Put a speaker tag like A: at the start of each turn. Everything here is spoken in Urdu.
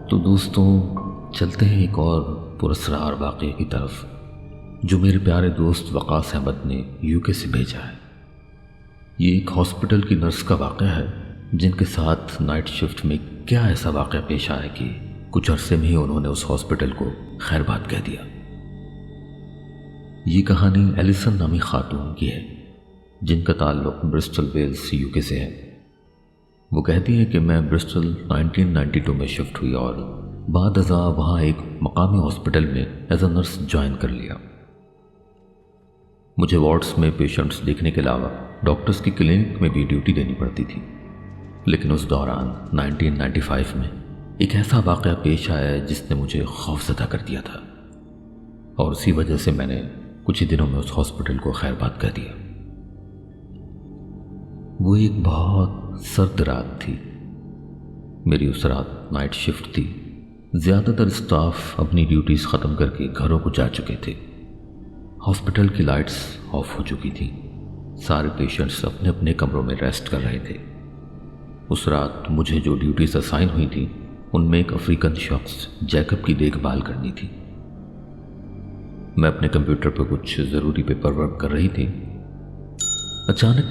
A: تو دوستوں چلتے ہیں ایک اور پراسرار واقعے کی طرف جو میرے پیارے دوست وقاص احمد نے UK سے بھیجا ہے۔ یہ ایک ہاسپٹل کی نرس کا واقعہ ہے جن کے ساتھ نائٹ شفٹ میں کیا ایسا واقعہ پیش آیا کہ کچھ عرصے میں ہی انہوں نے اس ہاسپٹل کو خیر بات کہہ دیا۔ یہ کہانی ایلیسن نامی خاتون کی ہے جن کا تعلق برسٹل ویلز UK سے ہے۔ وہ کہتی ہے کہ میں برسٹل 1992 میں شفٹ ہوئی اور بعد ازاں وہاں ایک مقامی ہاسپٹل میں ایز اے نرس جوائن کر لیا۔ مجھے وارڈز میں پیشنٹس دیکھنے کے علاوہ ڈاکٹرز کی کلینک میں بھی ڈیوٹی دینی پڑتی تھی، لیکن اس دوران 1995 میں ایک ایسا واقعہ پیش آیا جس نے مجھے خوفزدہ کر دیا تھا، اور اسی وجہ سے میں نے کچھ ہی دنوں میں اس ہاسپٹل کو خیر بات کہہ دیا۔ وہ ایک بہت سرد رات تھی۔ میری اس رات نائٹ شفٹ تھی۔ زیادہ تر اسٹاف اپنی ڈیوٹیز ختم کر کے گھروں کو جا چکے تھے۔ ہاسپٹل کی لائٹس آف ہو چکی تھیں۔ سارے پیشنٹس اپنے اپنے کمروں میں ریسٹ کر رہے تھے۔ اس رات مجھے جو ڈیوٹیز اسائن ہوئی تھیں ان میں ایک افریقن شخص جیکب کی دیکھ بھال کرنی تھی۔ میں اپنے کمپیوٹر پہ کچھ ضروری پیپر ورک کر رہی تھی۔ اچانک